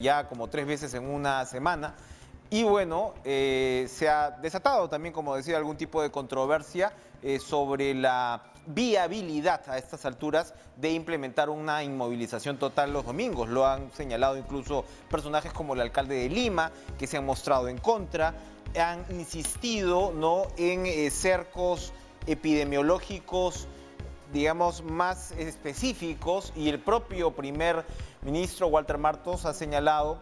ya como 3 veces en una semana. Y bueno, se ha desatado también, como decía, algún tipo de controversia sobre la viabilidad a estas alturas de implementar una inmovilización total los domingos. Lo han señalado incluso personajes como el alcalde de Lima, que se han mostrado en contra, han insistido, ¿no?, en cercos epidemiológicos, digamos, más específicos, y el propio primer ministro Walter Martos ha señalado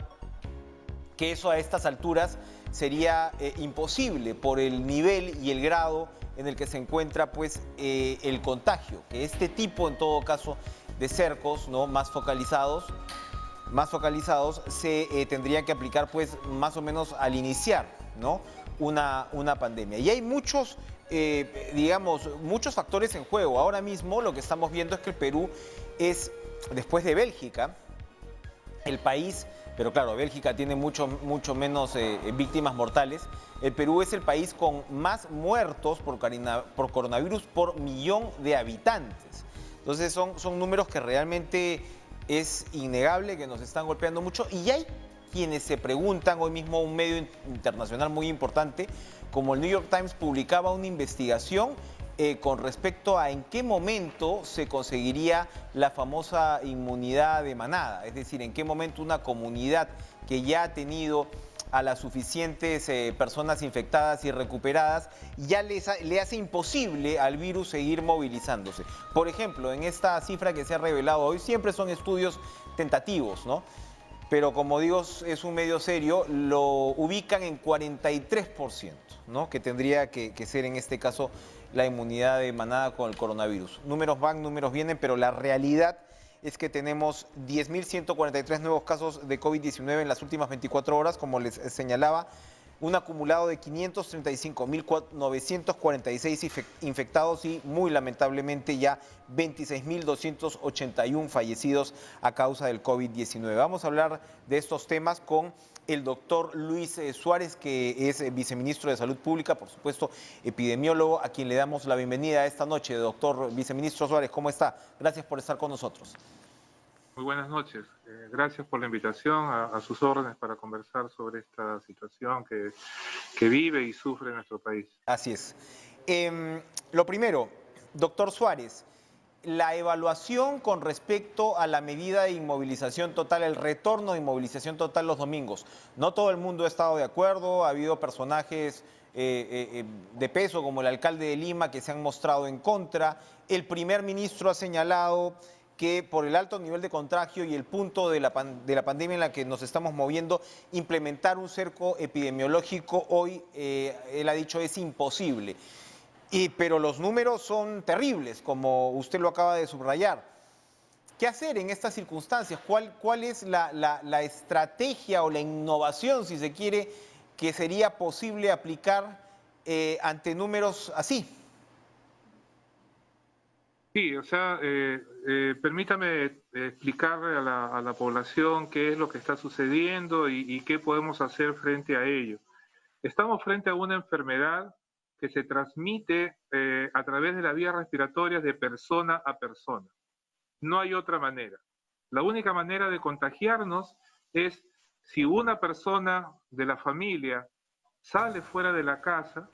que eso a estas alturas sería imposible por el nivel y el grado en el que se encuentra pues el contagio, que este tipo en todo caso de cercos, ¿no?, más focalizados se tendrían que aplicar pues más o menos al iniciar, ¿no?, una pandemia. Y hay muchos, digamos, muchos factores en juego. Ahora mismo lo que estamos viendo es que el Perú es, después de Bélgica, el país, pero claro, Bélgica tiene mucho menos víctimas mortales. El Perú es el país con más muertos por coronavirus por millón de habitantes. Entonces son números que realmente es innegable que nos están golpeando mucho. Y hay quienes se preguntan, hoy mismo un medio internacional muy importante, como el New York Times, publicaba una investigación con respecto a en qué momento se conseguiría la famosa inmunidad de manada, es decir, en qué momento una comunidad que ya ha tenido a las suficientes personas infectadas y recuperadas ya le hace imposible al virus seguir movilizándose. Por ejemplo, en esta cifra que se ha revelado hoy, siempre son estudios tentativos, ¿no?, pero como digo, es un medio serio, lo ubican en 43%, ¿no?, que tendría que ser en este caso la inmunidad de manada con el coronavirus. Números van, números vienen, pero la realidad es que tenemos 10.143 nuevos casos de COVID-19 en las últimas 24 horas, como les señalaba, un acumulado de 535.946 infectados y muy lamentablemente ya 26.281 fallecidos a causa del COVID-19. Vamos a hablar de estos temas con el doctor Luis Suárez, que es viceministro de Salud Pública, por supuesto epidemiólogo, a quien le damos la bienvenida esta noche. Doctor viceministro Suárez, ¿cómo está? Gracias por estar con nosotros. Muy buenas noches. Gracias por la invitación, a sus órdenes para conversar sobre esta situación que vive y sufre nuestro país. Así es. Lo primero, doctor Suárez, la evaluación con respecto a la medida de inmovilización total, el retorno de inmovilización total los domingos. No todo el mundo ha estado de acuerdo, ha habido personajes de peso como el alcalde de Lima que se han mostrado en contra. El primer ministro ha señalado que por el alto nivel de contagio y el punto de la pandemia en la que nos estamos moviendo, implementar un cerco epidemiológico hoy, él ha dicho, es imposible. Pero los números son terribles, como usted lo acaba de subrayar. ¿Qué hacer en estas circunstancias? ¿Cuál es la estrategia o la innovación, si se quiere, que sería posible aplicar ante números así? Sí, o sea, permítame explicarle a la población qué es lo que está sucediendo y qué podemos hacer frente a ello. Estamos frente a una enfermedad que se transmite a través de las vías respiratorias de persona a persona. No hay otra manera. La única manera de contagiarnos es si una persona de la familia sale fuera de la casa,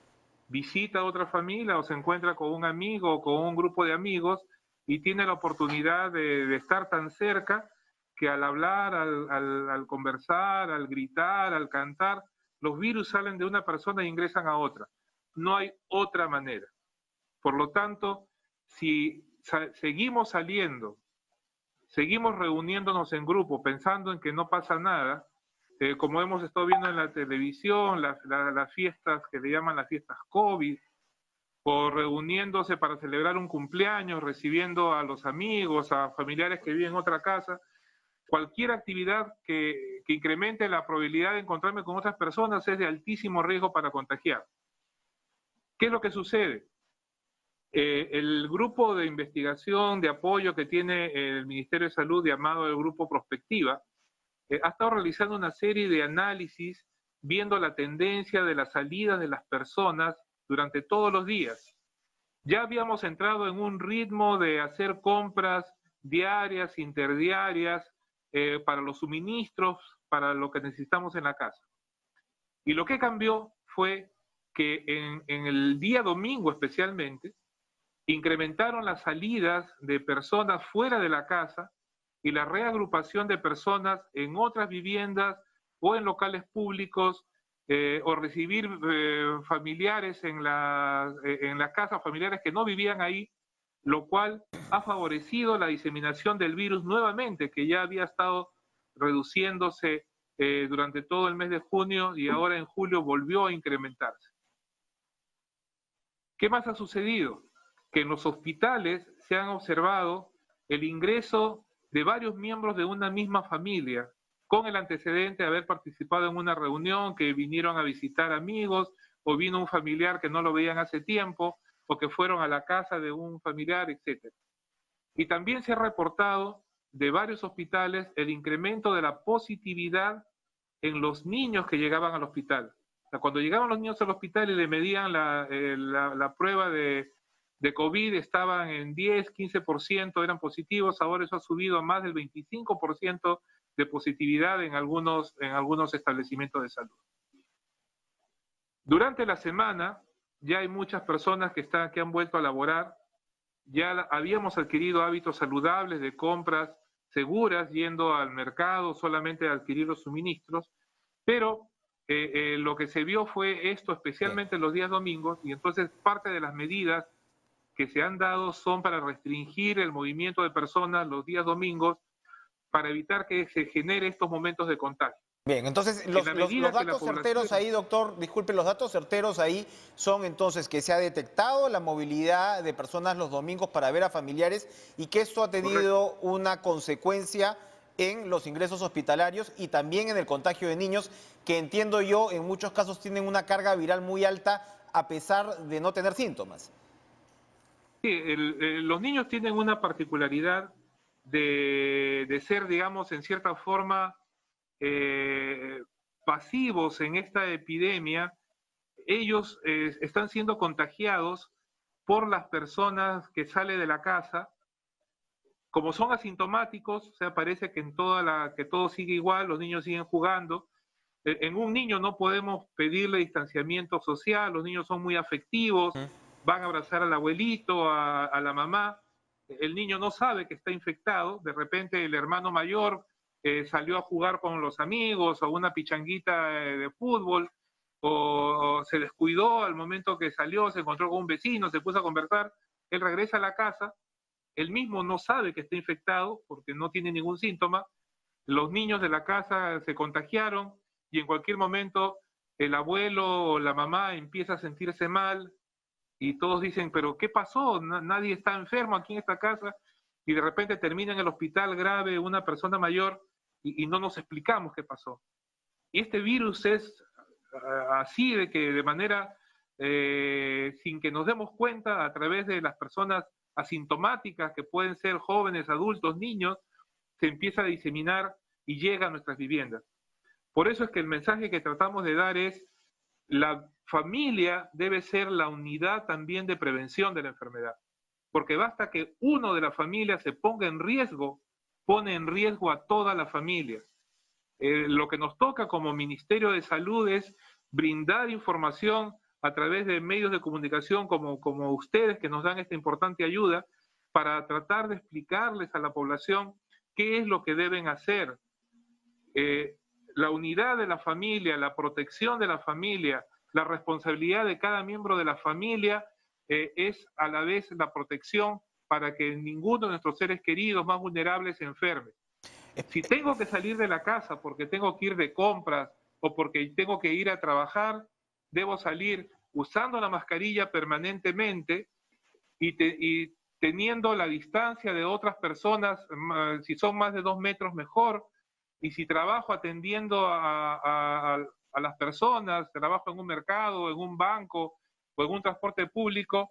visita a otra familia o se encuentra con un amigo o con un grupo de amigos y tiene la oportunidad de estar tan cerca que al hablar, al conversar, al gritar, al cantar, los virus salen de una persona e ingresan a otra. No hay otra manera. Por lo tanto, si seguimos saliendo, seguimos reuniéndonos en grupo pensando en que no pasa nada, como hemos estado viendo en la televisión, las fiestas que le llaman las fiestas COVID, o reuniéndose para celebrar un cumpleaños, recibiendo a los amigos, a familiares que viven en otra casa, cualquier actividad que incremente la probabilidad de encontrarme con otras personas es de altísimo riesgo para contagiar. ¿Qué es lo que sucede? El grupo de investigación, de apoyo que tiene el Ministerio de Salud, llamado el Grupo Prospectiva, ha estado realizando una serie de análisis viendo la tendencia de la salida de las personas durante todos los días. Ya habíamos entrado en un ritmo de hacer compras diarias, interdiarias, para los suministros, para lo que necesitamos en la casa. Y lo que cambió fue que en el día domingo especialmente, incrementaron las salidas de personas fuera de la casa y la reagrupación de personas en otras viviendas o en locales públicos o recibir familiares en la casa, familiares que no vivían ahí, lo cual ha favorecido la diseminación del virus nuevamente, que ya había estado reduciéndose durante todo el mes de junio y ahora en julio volvió a incrementarse. ¿Qué más ha sucedido? Que en los hospitales se han observado el ingreso de varios miembros de una misma familia, con el antecedente de haber participado en una reunión, que vinieron a visitar amigos, o vino un familiar que no lo veían hace tiempo, o que fueron a la casa de un familiar, etc. Y también se ha reportado de varios hospitales el incremento de la positividad en los niños que llegaban al hospital. O sea, cuando llegaban los niños al hospital y le medían la prueba de COVID, estaban en 10, 15%, eran positivos, ahora eso ha subido a más del 25% de positividad en algunos establecimientos de salud. Durante la semana ya hay muchas personas que han vuelto a laborar, ya habíamos adquirido hábitos saludables de compras seguras, yendo al mercado solamente a adquirir los suministros, pero lo que se vio fue esto, especialmente los días domingos, y entonces parte de las medidas que se han dado son para restringir el movimiento de personas los días domingos para evitar que se genere estos momentos de contagio. Bien, entonces los datos certeros ahí, doctor, disculpe, los datos certeros ahí son entonces que se ha detectado la movilidad de personas los domingos para ver a familiares y que esto ha tenido una consecuencia en los ingresos hospitalarios y también en el contagio de niños, que entiendo yo en muchos casos tienen una carga viral muy alta a pesar de no tener síntomas. Sí, los niños tienen una particularidad de ser, digamos, en cierta forma pasivos en esta epidemia. Ellos están siendo contagiados por las personas que salen de la casa. Como son asintomáticos, o sea, parece que que todo sigue igual, los niños siguen jugando. En un niño no podemos pedirle distanciamiento social, los niños son muy afectivos, van a abrazar al abuelito, a la mamá. El niño no sabe que está infectado, de repente el hermano mayor salió a jugar con los amigos, o una pichanguita de fútbol, o se descuidó al momento que salió, se encontró con un vecino, se puso a conversar, él regresa a la casa, él mismo no sabe que está infectado porque no tiene ningún síntoma, los niños de la casa se contagiaron y en cualquier momento el abuelo o la mamá empieza a sentirse mal y todos dicen, pero ¿qué pasó? Nadie está enfermo aquí en esta casa, y de repente termina en el hospital grave una persona mayor y no nos explicamos qué pasó. Y este virus es así, de que de manera, sin que nos demos cuenta, a través de las personas asintomáticas, que pueden ser jóvenes, adultos, niños, se empieza a diseminar y llega a nuestras viviendas. Por eso es que el mensaje que tratamos de dar es: la familia debe ser la unidad también de prevención de la enfermedad, porque basta que uno de la familia se ponga en riesgo, pone en riesgo a toda la familia. Lo que nos toca como Ministerio de Salud es brindar información a través de medios de comunicación como ustedes, que nos dan esta importante ayuda, para tratar de explicarles a la población qué es lo que deben hacer. La unidad de la familia, la protección de la familia, la responsabilidad de cada miembro de la familia es a la vez la protección para que ninguno de nuestros seres queridos más vulnerables se enferme. Si tengo que salir de la casa porque tengo que ir de compras o porque tengo que ir a trabajar, debo salir usando la mascarilla permanentemente y teniendo la distancia de otras personas, si son más de 2 metros mejor, y si trabajo atendiendo a las personas, trabajo en un mercado, en un banco o en un transporte público,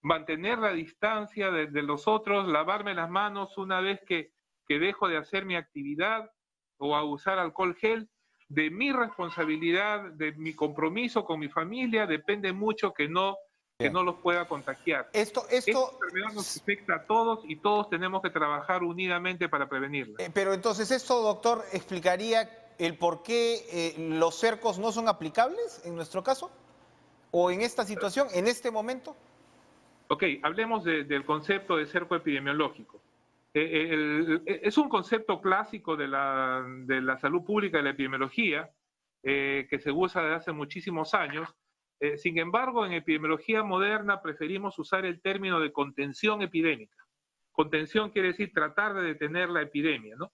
mantener la distancia de los otros, lavarme las manos una vez que dejo de hacer mi actividad o a usar alcohol gel. De mi responsabilidad, de mi compromiso con mi familia, depende mucho que no los pueda contagiar. Esta enfermedad nos afecta a todos y todos tenemos que trabajar unidamente para prevenirla. Pero entonces esto, doctor, explicaría el por qué los cercos no son aplicables en nuestro caso? ¿O en esta situación, en este momento? Ok, hablemos del concepto de cerco epidemiológico. Es un concepto clásico de la salud pública y la epidemiología que se usa desde hace muchísimos años. Sin embargo, en epidemiología moderna preferimos usar el término de contención epidémica. Contención quiere decir tratar de detener la epidemia, ¿no?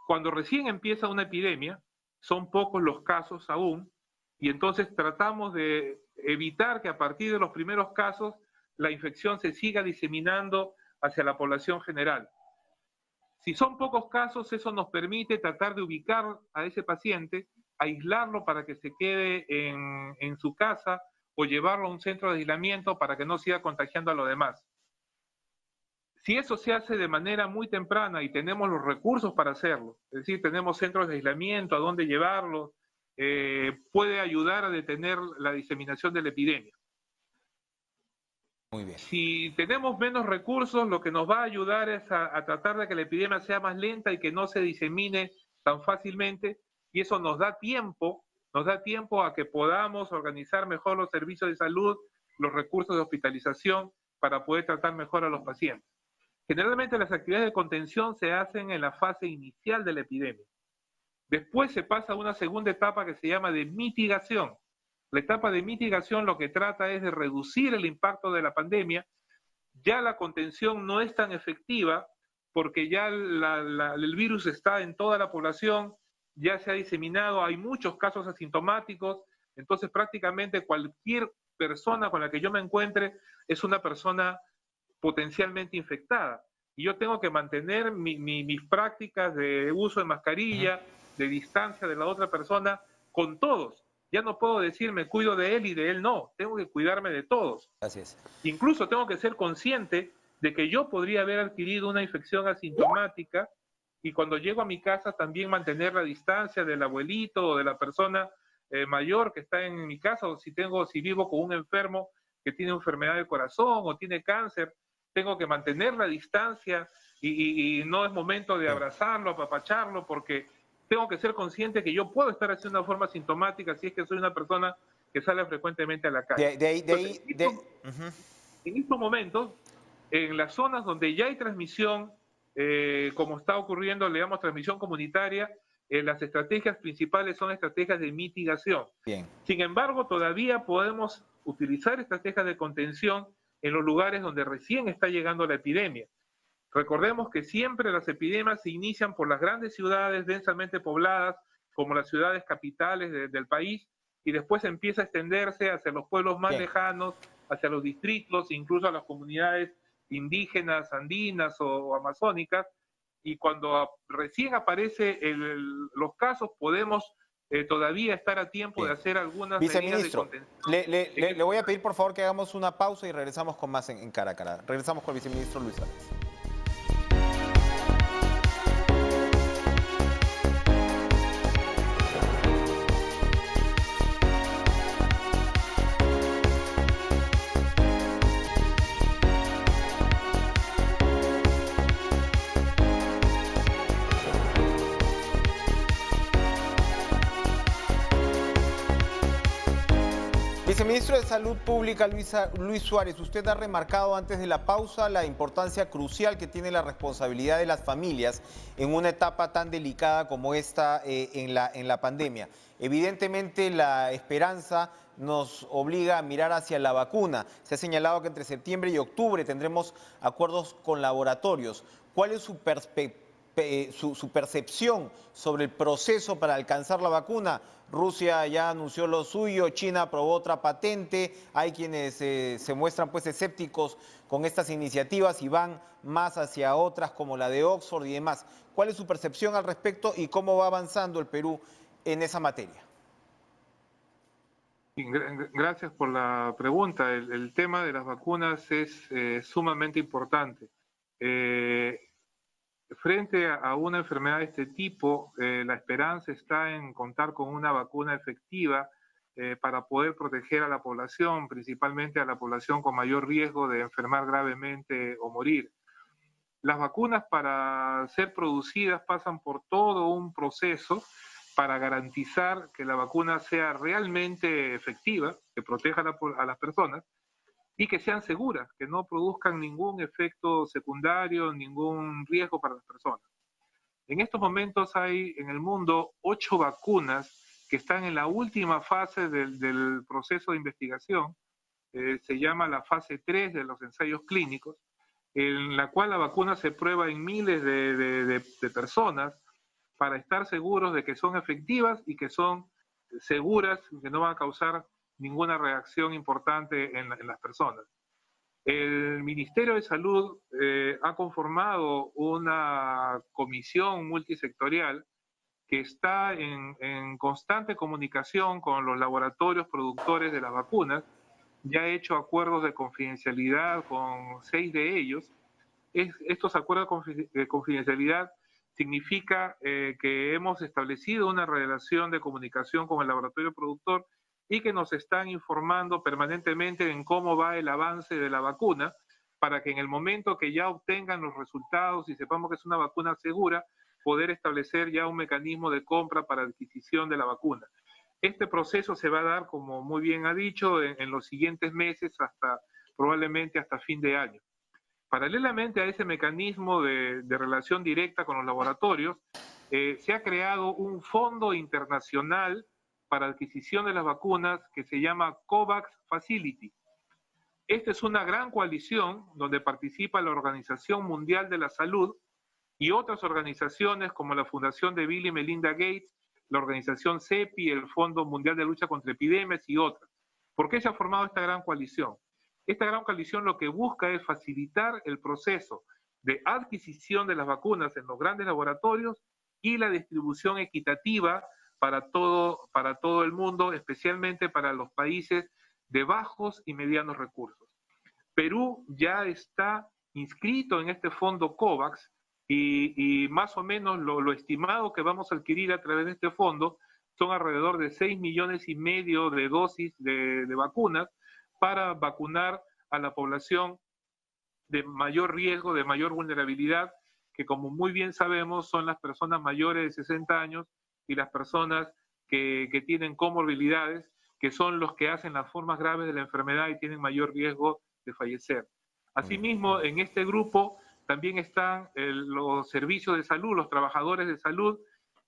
Cuando recién empieza una epidemia, son pocos los casos aún, y entonces tratamos de evitar que a partir de los primeros casos la infección se siga diseminando hacia la población general. Si son pocos casos, eso nos permite tratar de ubicar a ese paciente, aislarlo para que se quede en su casa o llevarlo a un centro de aislamiento para que no siga contagiando a los demás. Si eso se hace de manera muy temprana y tenemos los recursos para hacerlo, es decir, tenemos centros de aislamiento, a dónde llevarlos, puede ayudar a detener la diseminación de la epidemia. Muy bien. Si tenemos menos recursos, lo que nos va a ayudar es a tratar de que la epidemia sea más lenta y que no se disemine tan fácilmente, y eso nos da tiempo a que podamos organizar mejor los servicios de salud, los recursos de hospitalización para poder tratar mejor a los pacientes. Generalmente las actividades de contención se hacen en la fase inicial de la epidemia. Después se pasa a una segunda etapa que se llama de mitigación. La etapa de mitigación lo que trata es de reducir el impacto de la pandemia. Ya la contención no es tan efectiva porque ya el virus está en toda la población, ya se ha diseminado, hay muchos casos asintomáticos, entonces prácticamente cualquier persona con la que yo me encuentre es una persona potencialmente infectada. Y yo tengo que mantener mis prácticas de uso de mascarilla, de distancia de la otra persona, con todos. Ya no puedo decir me cuido de él y de él no, tengo que cuidarme de todos. Así es. Incluso tengo que ser consciente de que yo podría haber adquirido una infección asintomática y cuando llego a mi casa también mantener la distancia del abuelito o de la persona mayor que está en mi casa, o si vivo con un enfermo que tiene enfermedad del corazón o tiene cáncer, tengo que mantener la distancia y no es momento de abrazarlo, apapacharlo, porque tengo que ser consciente que yo puedo estar haciendo una forma sintomática si es que soy una persona que sale frecuentemente a la calle. En estos momentos, en las zonas donde ya hay transmisión, como está ocurriendo, le damos transmisión comunitaria, las estrategias principales son estrategias de mitigación. Bien. Sin embargo, todavía podemos utilizar estrategias de contención en los lugares donde recién está llegando la epidemia. Recordemos que siempre las epidemias se inician por las grandes ciudades densamente pobladas, como las ciudades capitales del país, y después empieza a extenderse hacia los pueblos más lejanos, hacia los distritos, incluso a las comunidades indígenas, andinas o amazónicas, y cuando recién aparecen los casos podemos todavía estar a tiempo de hacer algunas medidas de contención. Le voy a pedir por favor que hagamos una pausa y regresamos con más en Cara a Cara. Regresamos con el viceministro Luis Suárez. Viceministro de Salud Pública, Luis Suárez, usted ha remarcado antes de la pausa la importancia crucial que tiene la responsabilidad de las familias en una etapa tan delicada como esta en la pandemia. Evidentemente la esperanza nos obliga a mirar hacia la vacuna. Se ha señalado que entre septiembre y octubre tendremos acuerdos con laboratorios. ¿Cuál es su percepción sobre el proceso para alcanzar la vacuna? Rusia ya anunció lo suyo, China aprobó otra patente, hay quienes se muestran pues escépticos con estas iniciativas y van más hacia otras como la de Oxford y demás. ¿Cuál es su percepción al respecto y cómo va avanzando el Perú en esa materia? Gracias por la pregunta. El tema de las vacunas es sumamente importante. Frente a una enfermedad de este tipo, la esperanza está en contar con una vacuna efectiva para poder proteger a la población, principalmente a la población con mayor riesgo de enfermar gravemente o morir. Las vacunas para ser producidas pasan por todo un proceso para garantizar que la vacuna sea realmente efectiva, que proteja a las personas y que sean seguras, que no produzcan ningún efecto secundario, ningún riesgo para las personas. En estos momentos hay en el mundo 8 vacunas que están en la última fase del proceso de investigación, se llama la fase 3 de los ensayos clínicos, en la cual la vacuna se prueba en miles de personas para estar seguros de que son efectivas y que son seguras, que no van a causar ninguna reacción importante en las personas. El Ministerio de Salud ha conformado una comisión multisectorial que está en constante comunicación con los laboratorios productores de las vacunas. Ya ha hecho acuerdos de confidencialidad con 6 de ellos. Estos acuerdos de confidencialidad significa que hemos establecido una relación de comunicación con el laboratorio productor y que nos están informando permanentemente en cómo va el avance de la vacuna, para que en el momento que ya obtengan los resultados y sepamos que es una vacuna segura, poder establecer ya un mecanismo de compra para adquisición de la vacuna. Este proceso se va a dar, como muy bien ha dicho, en los siguientes meses, probablemente hasta fin de año. Paralelamente a ese mecanismo de relación directa con los laboratorios, se ha creado un fondo internacional para adquisición de las vacunas que se llama COVAX Facility. Esta es una gran coalición donde participa la Organización Mundial de la Salud y otras organizaciones como la Fundación de Bill y Melinda Gates, la organización CEPI, el Fondo Mundial de Lucha contra Epidemias y otras. ¿Por qué se ha formado esta gran coalición? Esta gran coalición lo que busca es facilitar el proceso de adquisición de las vacunas en los grandes laboratorios y la distribución equitativa para todo el mundo, especialmente para los países de bajos y medianos recursos. Perú ya está inscrito en este fondo COVAX y más o menos lo estimado que vamos a adquirir a través de este fondo son alrededor de 6,5 millones de dosis de vacunas para vacunar a la población de mayor riesgo, de mayor vulnerabilidad, que como muy bien sabemos son las personas mayores de 60 años y las personas que tienen comorbilidades, que son los que hacen las formas graves de la enfermedad y tienen mayor riesgo de fallecer. Asimismo, en este grupo también están los servicios de salud, los trabajadores de salud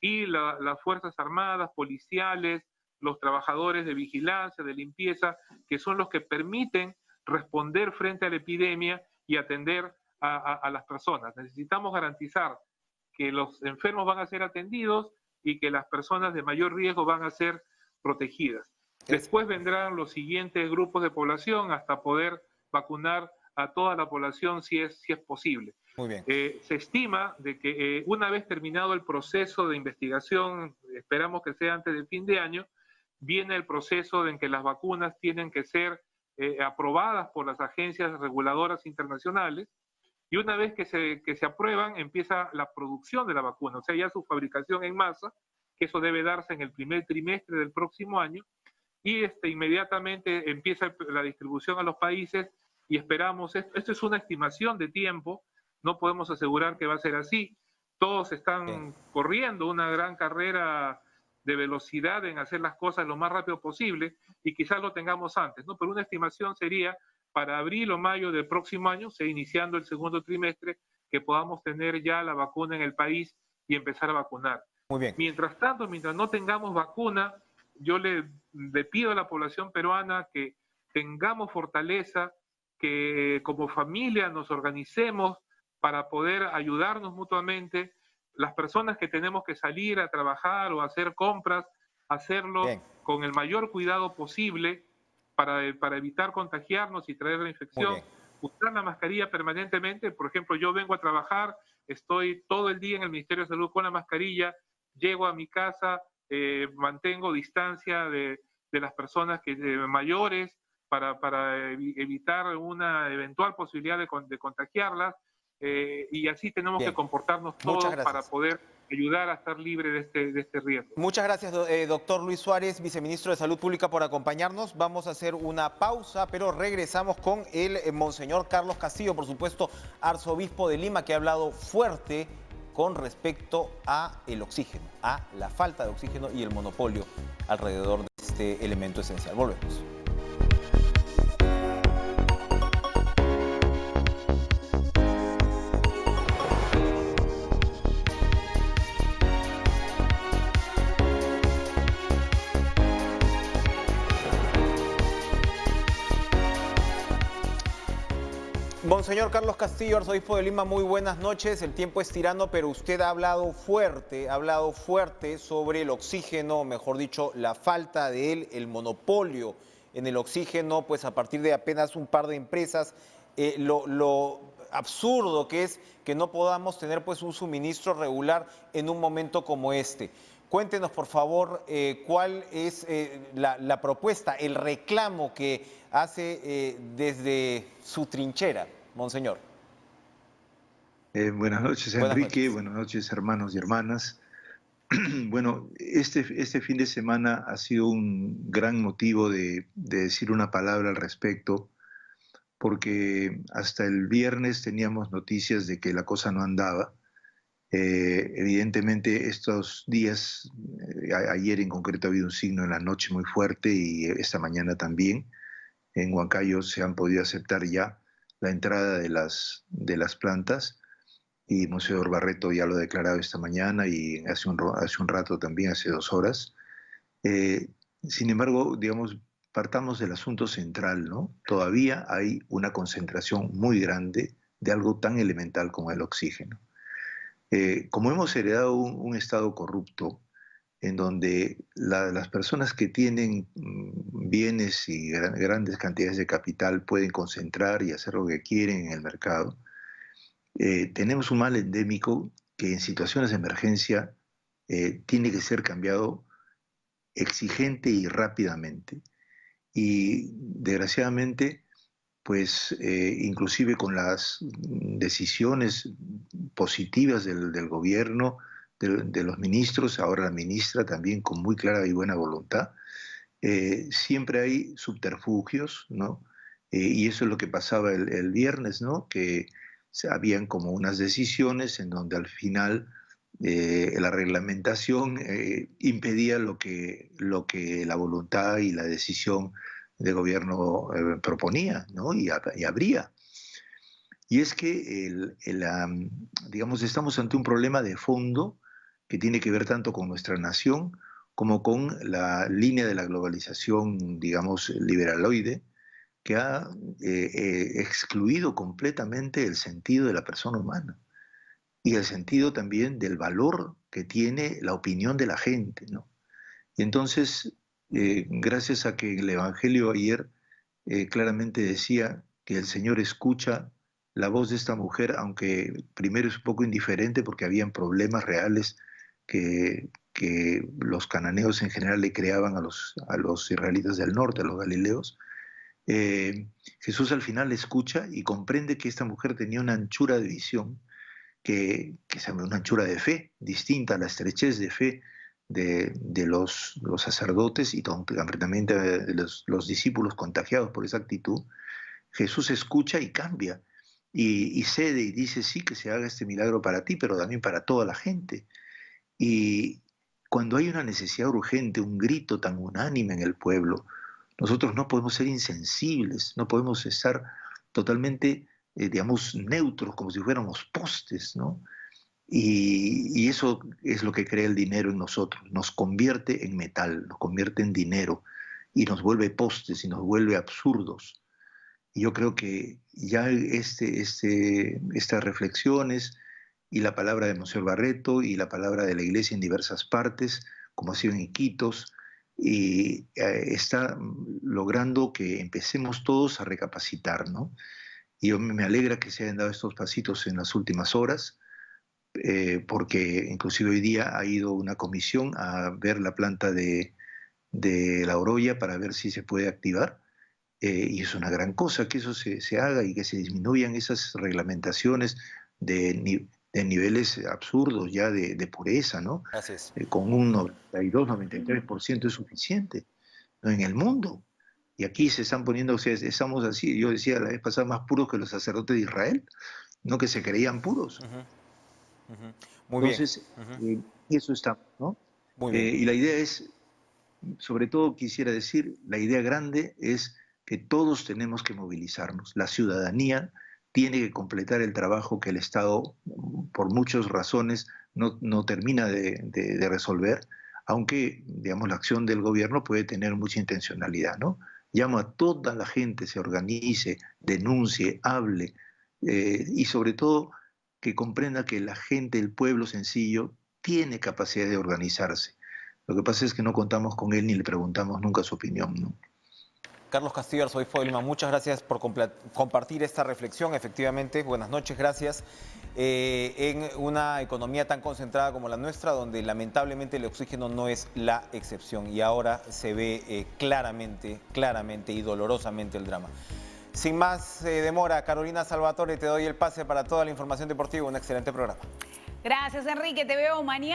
y las Fuerzas Armadas, policiales, los trabajadores de vigilancia, de limpieza, que son los que permiten responder frente a la epidemia y atender a las personas. Necesitamos garantizar que los enfermos van a ser atendidos y que las personas de mayor riesgo van a ser protegidas. Después vendrán los siguientes grupos de población hasta poder vacunar a toda la población si es posible. Muy bien. Se estima de que una vez terminado el proceso de investigación, esperamos que sea antes del fin de año, viene el proceso en que las vacunas tienen que ser aprobadas por las agencias reguladoras internacionales y una vez que se aprueban empieza la producción de la vacuna, o sea, ya su fabricación en masa, que eso debe darse en el primer trimestre del próximo año y inmediatamente empieza la distribución a los países y esperamos, esto es una estimación de tiempo, no podemos asegurar que va a ser así, todos están corriendo una gran carrera de velocidad en hacer las cosas lo más rápido posible y quizás lo tengamos antes, ¿no? Pero una estimación sería para abril o mayo del próximo año, iniciando el segundo trimestre, que podamos tener ya la vacuna en el país y empezar a vacunar. Muy bien. Mientras tanto, mientras no tengamos vacuna, yo le pido a la población peruana que tengamos fortaleza, que como familia nos organicemos para poder ayudarnos mutuamente. Las personas que tenemos que salir a trabajar o a hacer compras, hacerlo con el mayor cuidado posible para evitar contagiarnos y traer la infección. Usar la mascarilla permanentemente. Por ejemplo, yo vengo a trabajar, estoy todo el día en el Ministerio de Salud con la mascarilla, llego a mi casa, mantengo distancia de las personas mayores para evitar una eventual posibilidad de contagiarlas. Y así tenemos que comportarnos todos para poder ayudar a estar libre de este riesgo. Muchas gracias, doctor Luis Suárez, viceministro de Salud Pública, por acompañarnos. Vamos a hacer una pausa, pero regresamos con el monseñor Carlos Castillo, por supuesto, arzobispo de Lima, que ha hablado fuerte con respecto a el oxígeno, a la falta de oxígeno y el monopolio alrededor de este elemento esencial. Volvemos. Monseñor Carlos Castillo, arzobispo de Lima, muy buenas noches. El tiempo es tirano, pero usted ha hablado fuerte sobre el oxígeno, mejor dicho, la falta de él, el monopolio en el oxígeno, pues a partir de apenas un par de empresas, lo absurdo que es que no podamos tener pues un suministro regular en un momento como este. Cuéntenos, por favor, cuál es la propuesta, el reclamo que hace desde su trinchera, monseñor. Buenas noches, Enrique. Buenas noches, hermanos y hermanas. Bueno, este fin de semana ha sido un gran motivo de decir una palabra al respecto, porque hasta el viernes teníamos noticias de que la cosa no andaba. Evidentemente estos días, ayer en concreto ha habido un signo en la noche muy fuerte y esta mañana también. En Huancayo se han podido aceptar ya la entrada de las plantas y Monseñor Barreto ya lo ha declarado esta mañana y hace un rato también, hace 2 horas. Sin embargo, digamos, partamos del asunto central, ¿no? Todavía hay una concentración muy grande de algo tan elemental como el oxígeno. Como hemos heredado un Estado corrupto, en donde las personas que tienen bienes y grandes cantidades de capital pueden concentrar y hacer lo que quieren en el mercado, tenemos un mal endémico que en situaciones de emergencia tiene que ser cambiado exigente y rápidamente. Y desgraciadamente, pues inclusive con las decisiones positivas del gobierno, de los ministros, ahora la ministra también con muy clara y buena voluntad, siempre hay subterfugios, ¿no? Y eso es lo que pasaba el viernes, ¿no? Que habían como unas decisiones en donde al final la reglamentación impedía lo que la voluntad y la decisión del gobierno proponía, ¿no? Y habría. Y es que, digamos, estamos ante un problema de fondo que tiene que ver tanto con nuestra nación como con la línea de la globalización, digamos, liberaloide, que ha excluido completamente el sentido de la persona humana y el sentido también del valor que tiene la opinión de la gente, ¿no? Y entonces, gracias a que el Evangelio ayer claramente decía que el Señor escucha la voz de esta mujer, aunque primero es un poco indiferente porque habían problemas reales que los cananeos en general le creaban a los israelitas del norte, a los galileos. Jesús al final escucha y comprende que esta mujer tenía una anchura de visión, que es una anchura de fe, distinta a la estrechez de fe de los sacerdotes y también de los discípulos contagiados por esa actitud. Jesús escucha y cambia, y cede y dice, sí, que se haga este milagro para ti, pero también para toda la gente. Y cuando hay una necesidad urgente, un grito tan unánime en el pueblo, nosotros no podemos ser insensibles, no podemos estar totalmente, digamos, neutros, como si fuéramos postes, ¿no? Y eso es lo que crea el dinero en nosotros, nos convierte en metal, nos convierte en dinero y nos vuelve postes y nos vuelve absurdos. Y yo creo que ya estas reflexiones y la palabra de Monseñor Barreto y la palabra de la Iglesia en diversas partes, como ha sido en Iquitos, y está logrando que empecemos todos a recapacitar, ¿no? Y yo me alegra que se hayan dado estos pasitos en las últimas horas, porque inclusive hoy día ha ido una comisión a ver la planta de La Oroya para ver si se puede activar. Y es una gran cosa que eso se haga y que se disminuyan esas reglamentaciones de de niveles absurdos ya de pureza, ¿no? Así es. Con un 92-93% es suficiente, ¿no? En el mundo. Y aquí se están poniendo, o sea, estamos así, yo decía la vez pasada, más puros que los sacerdotes de Israel, no que se creían puros. Muy bien. Entonces, eso está, ¿no? Muy bien. Y la idea es, sobre todo quisiera decir, la idea grande es que todos tenemos que movilizarnos. La ciudadanía tiene que completar el trabajo que el Estado, por muchas razones, no termina de resolver, aunque, digamos, la acción del gobierno puede tener mucha intencionalidad, ¿no? Llamo a toda la gente, se organice, denuncie, hable, y sobre todo que comprenda que la gente, el pueblo sencillo, tiene capacidad de organizarse. Lo que pasa es que no contamos con él ni le preguntamos nunca su opinión, ¿no? Carlos Castillo, arzobispo de Lima, muchas gracias por compartir esta reflexión. Efectivamente, buenas noches, gracias. En una economía tan concentrada como la nuestra, donde lamentablemente el oxígeno no es la excepción y ahora se ve claramente y dolorosamente el drama. Sin más demora, Carolina Salvatore, te doy el pase para toda la información deportiva. Un excelente programa. Gracias, Enrique. Te veo mañana.